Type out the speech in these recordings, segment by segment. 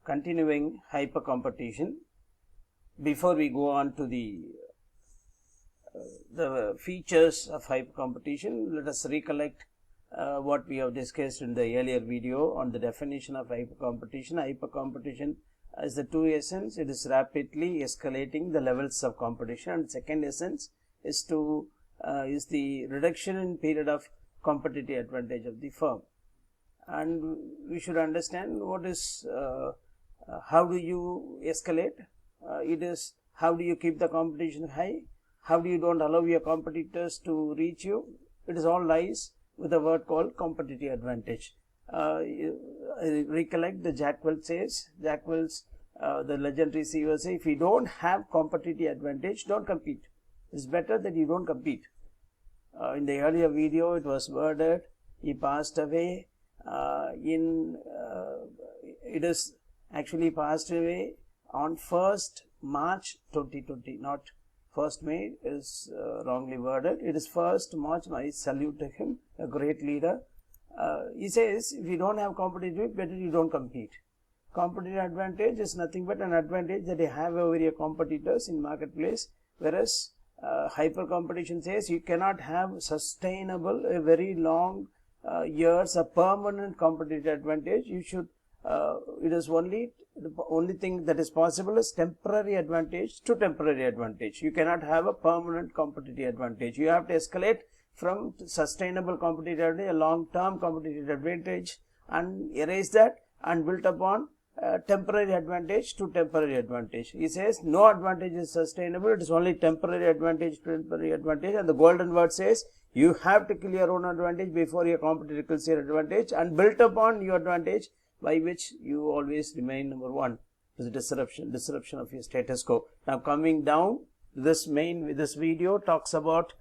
continuing hyper competition. Before we go on to the features of hyper competition, let us recollect what we have discussed in the earlier video on the definition of hyper competition. Hyper competition is the two essence. It is rapidly escalating the levels of competition, and second essence is the reduction in period of competitive advantage of the firm. And we should understand what is how do you escalate. It is how do you keep the competition high, how do you don't allow your competitors to reach you. It is all lies with a word called competitive advantage. Recollect the Jack Welch says, the legendary CEO says, if you don't have competitive advantage, don't compete. It's better that you don't compete. In the earlier video, it was murdered. He passed away. It is actually passed away on 1st March 2020, not 1st May, is wrongly worded. It is 1st March. I salute to him, a great leader. He says, if you don't have competitive, better you don't compete. Competitive advantage is nothing but an advantage that you have over your competitors in marketplace, whereas hyper competition says you cannot have sustainable, a very long years, a permanent competitive advantage. You should, it is the only thing that is possible is temporary advantage to temporary advantage. You cannot have a permanent competitive advantage. You have to escalate from sustainable competitive advantage, a long-term competitive advantage, and erase that and build upon temporary advantage to temporary advantage. He says no advantage is sustainable. It is only temporary advantage to temporary advantage. And the golden word says you have to kill your own advantage before your competitor kills your advantage, and build upon your advantage, by which you always remain number one. It is disruption of your status quo. Now coming down, this video talks about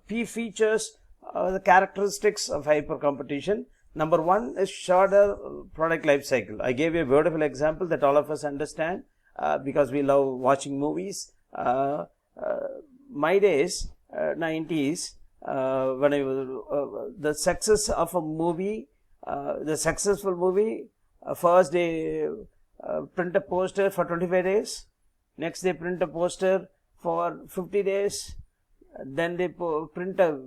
key features, the characteristics of hyper competition. Number one is shorter product life cycle. I gave you a beautiful example that all of us understand because we love watching movies. My days, 90s, when I was the success of a movie, the successful movie, first they print a poster for 25 days, next they print a poster for 50 days, then they print a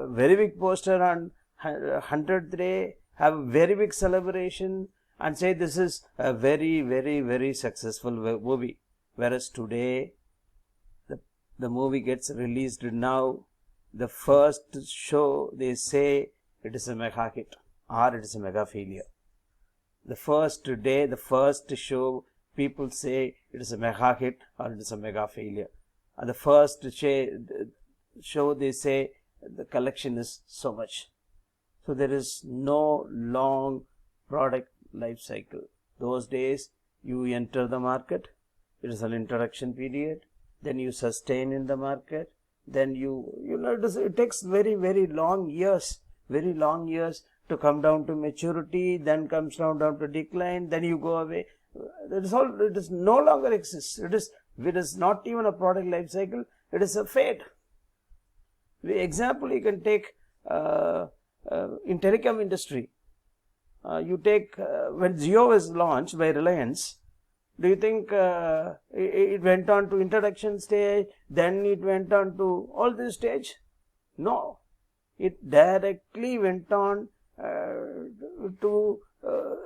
very big poster on 100th day, have a very big celebration and say this is a very, very, very successful movie. Whereas today, the movie gets released now, the first show they say it is a mega hit or it is a mega failure. The first day, the first show, people say it is a mega hit or it is a mega failure. And the first show they say the collection is so much. So there is no long product life cycle. Those days you enter the market, it is an introduction period, then you sustain in the market, then it takes very, very long years to come down to maturity, then comes down to decline, then you go away. It is no longer exists. It is not even a product life cycle, it is a fate. The example you can take in telecom industry, you take when Jio was launched by Reliance, do you think it went on to introduction stage, then it went on to all this stage? No, it directly went on to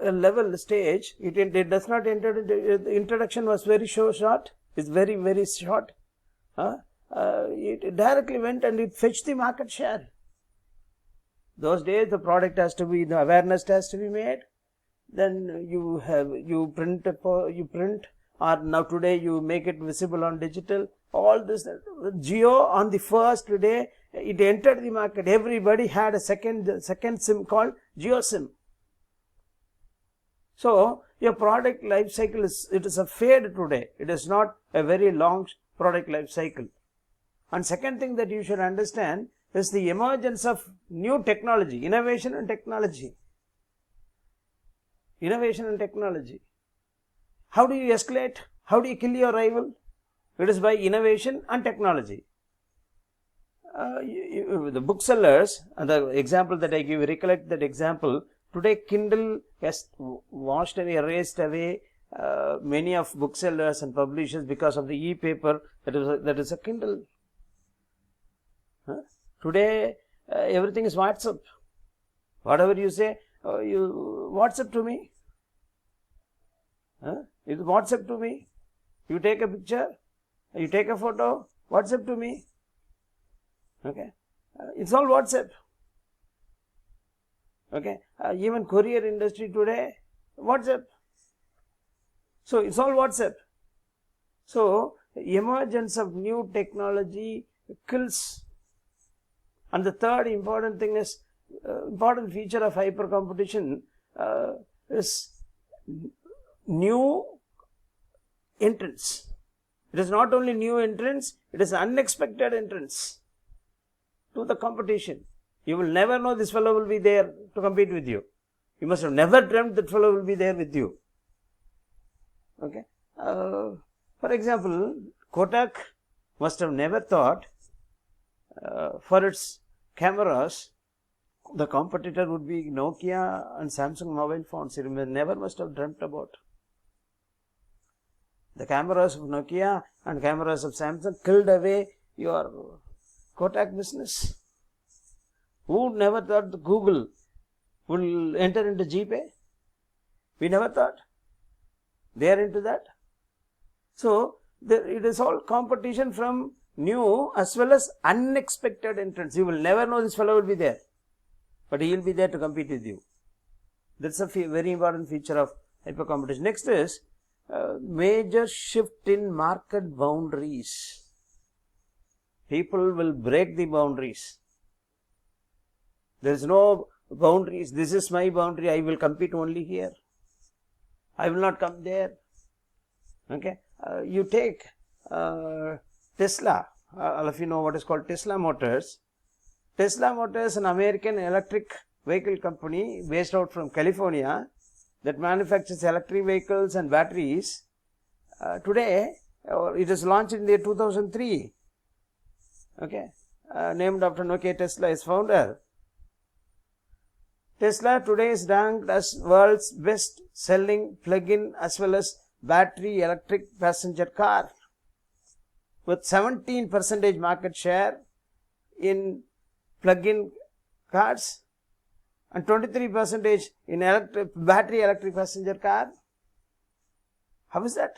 a level stage. It does not enter. The introduction was very short. It's very, very short. It directly went and it fetched the market share. Those days the product has to be, the awareness has to be made. Then you print, or now today you make it visible on digital. All this, Jio on the first day it entered the market. Everybody had a second SIM called Jio SIM. So your product life cycle is a fade today. It is not a very long product life cycle. And second thing that you should understand is the emergence of new technology, innovation and technology. Innovation and technology. How do you escalate? How do you kill your rival? It is by innovation and technology. The booksellers, and the example that I give, recollect that example. Today Kindle has washed away, erased away many of booksellers and publishers because of the e-paper that is a Kindle. Today everything is WhatsApp. Whatever you say, you WhatsApp to me. It's WhatsApp to me. You take a picture, you take a photo, WhatsApp to me. Okay, it's all WhatsApp. Okay, even courier industry today, WhatsApp. So it's all WhatsApp. So emergence of new technology kills. And the third important thing is, important feature of hyper competition is new entrance. It is not only new entrance, it is unexpected entrance to the competition. You will never know this fellow will be there to compete with you. You must have never dreamt that fellow will be there with you. Okay. For example, Kodak must have never thought for its cameras the competitor would be Nokia and Samsung mobile phones. It never must have dreamt about. The cameras of Nokia and cameras of Samsung killed away your Kodak business. Who never thought that Google will enter into GPay? We never thought. They are into that. So it is all competition from new as well as unexpected entrance. You will never know this fellow will be there, but he will be there to compete with you. That's a very important feature of hyper competition. Next is major shift in market boundaries. People will break the boundaries. There is no boundaries. This is my boundary. I will compete only here. I will not come there. Okay. You take Tesla. All of you know what is called Tesla Motors. Tesla Motors, an American electric vehicle company based out from California that manufactures electric vehicles and batteries. Today, it is launched in the year 2003. Okay, named after Nikola Tesla, his founder. Tesla today is ranked as world's best selling plug-in as well as battery electric passenger car, with 17% market share in plug-in cars and 23% in battery electric passenger car. How is that?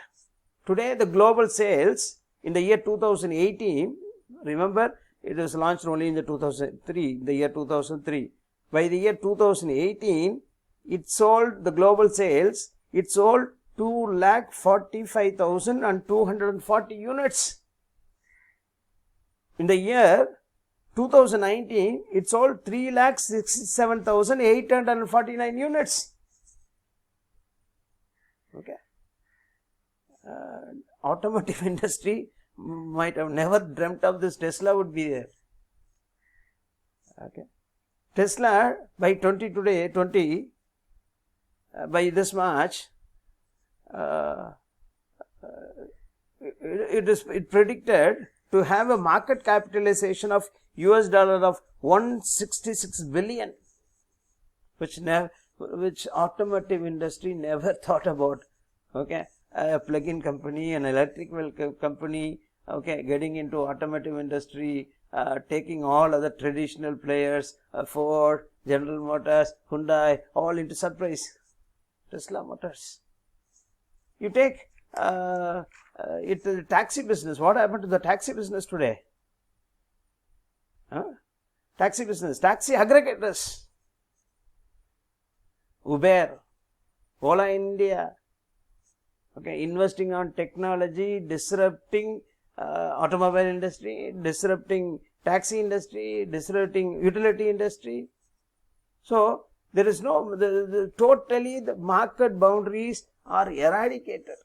Today the global sales in the year 2018, remember it was launched only in the 2003, the year 2003. By the year 2018, it sold, the global sales, it sold 2,45,240 units. In the year 2019, it sold 3,67,849 units. Okay. Automotive industry might have never dreamt of this Tesla would be there. Okay. Tesla by by this March, it predicted to have a market capitalization of $166 billion, which automotive industry never thought about. Okay, a plug-in company, an electric vehicle company, okay, getting into automotive industry, taking all other traditional players, Ford, General Motors, Hyundai, all into surprise. Tesla Motors. You take the taxi business. What happened to the taxi business today? Taxi business, taxi aggregators. Uber, Ola India. Okay, investing on technology, disrupting automobile industry, disrupting taxi industry, disrupting utility industry. So there is no, totally the market boundaries are eradicated.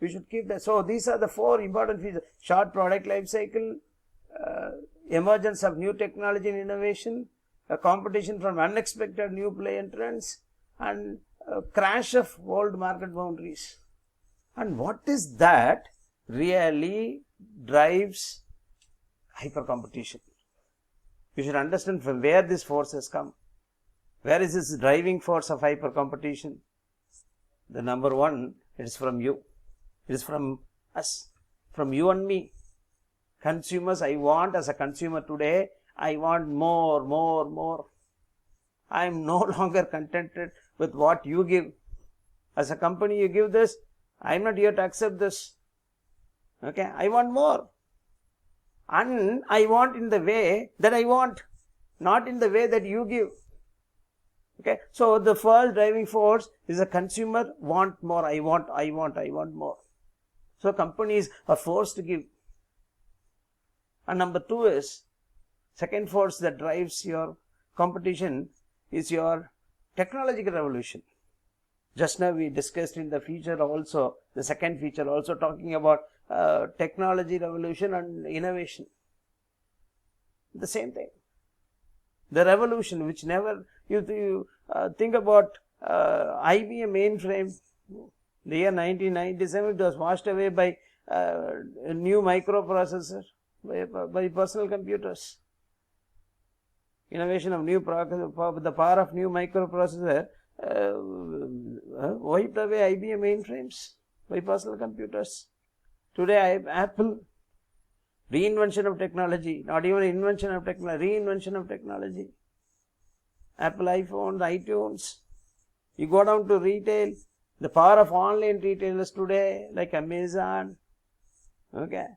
We should keep that. So these are the four important features: short product life cycle, emergence of new technology and innovation, a competition from unexpected new play entrants, and crash of old market boundaries. And what is that really drives hyper competition? You should understand from where this force has come. Where is this driving force of hyper competition? The number one, it is from you. It is from us, from you and me. Consumers, I want as a consumer today, I want more, more, more. I am no longer contented with what you give. As a company, you give this, I am not here to accept this. Okay, I want more. And I want in the way that I want, not in the way that you give. Okay, so the first driving force is a consumer want more, I want more. So companies are forced to give. And number two is, second force that drives your competition is your technological revolution. Just now we discussed in the feature also, the second feature also talking about technology revolution and innovation. The same thing. The revolution which never, you think about IBM mainframe, the year 1997, it was washed away by a new microprocessor, by personal computers. Innovation of new, the power of new microprocessor wiped away IBM mainframes by personal computers. Today, Apple, reinvention of technology, not even invention of technology, reinvention of technology. Apple iPhones, iTunes. You go down to retail, the power of online retailers today, like Amazon, okay,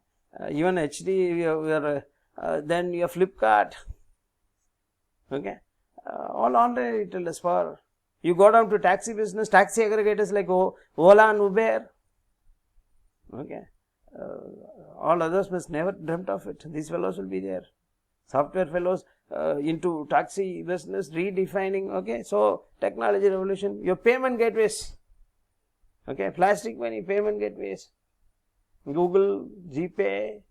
even HD, then your Flipkart, okay, all online retailers power. You go down to taxi business, taxi aggregators like Ola and Uber, okay, all others must never dreamt of it. These fellows will be there. Software fellows into taxi business, redefining, okay, so technology revolution. Your payment gateways, okay, plastic money payment gateways, Google, GPay,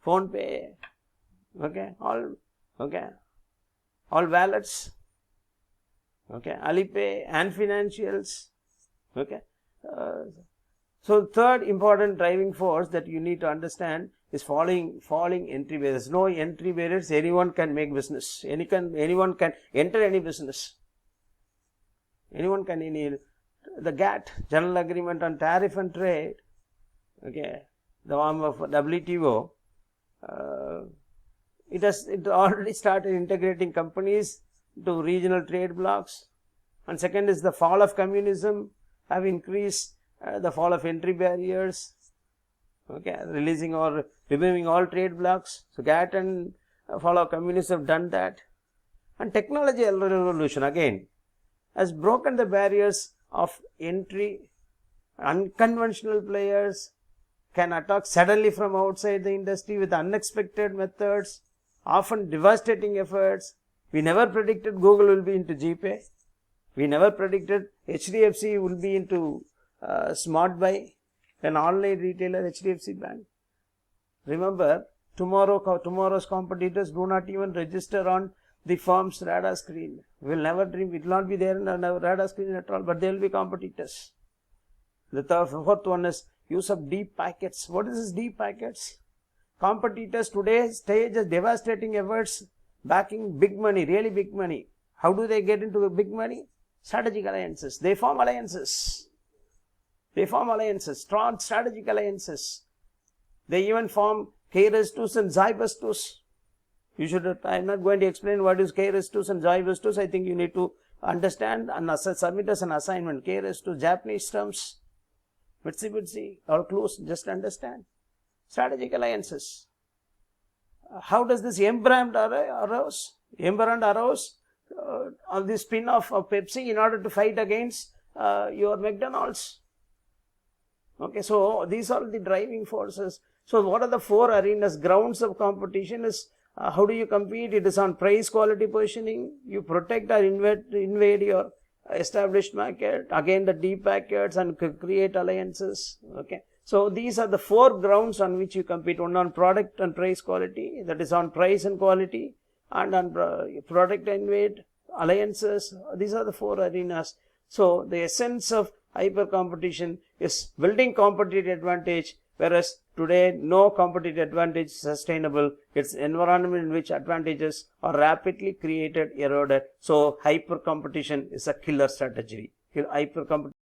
PhonePe, okay, all wallets, okay, Alipay and financials, okay. So third important driving force that you need to understand is falling entry barriers. No entry barriers, anyone can make business. Anyone can enter any business. Anyone can, the GATT, General Agreement on Tariff and Trade, okay, the arm of WTO, it already started integrating companies to regional trade blocks. And second is the fall of communism have increased the fall of entry barriers, okay, releasing or removing all trade blocks. So GATT and fall of communism have done that. And technology revolution again has broken the barriers of entry. Unconventional players can attack suddenly from outside the industry with unexpected methods, often devastating efforts. We never predicted Google will be into GPay. We never predicted HDFC will be into Smart Buy, an online retailer, HDFC Bank. Remember, tomorrow's competitors do not even register on the firm's radar screen. We will never dream, it will not be there in our radar screen at all, but they will be competitors. The fourth one is use of deep packets. What is this deep packets? Competitors today stage devastating efforts backing big money, really big money. How do they get into big money? Strategic alliances. They form alliances. Strong strategic alliances. They even form K-Restus and Zybestus. I am not going to explain what is K-Restus and Zybestus. I think you need to understand and submit as an assignment. K-Restus, Japanese terms, Mitsubishi, all close, just understand. Strategic alliances. How does this Embrand arose? Embrand arose on the spin-off of Pepsi in order to fight against your McDonald's. Okay, so these are the driving forces. So what are the four arenas, grounds of competition is how do you compete? It is on price, quality, positioning. You protect or invade your established market. Again, the deep packets and create alliances. Okay, so these are the four grounds on which you compete. One on product and price quality, that is on price and quality, and on product invade, alliances. These are the four arenas. So the essence of hyper competition is building competitive advantage, whereas today no competitive advantage is sustainable. It's environment in which advantages are rapidly created, eroded. So hyper competition is a killer strategy. Hyper competition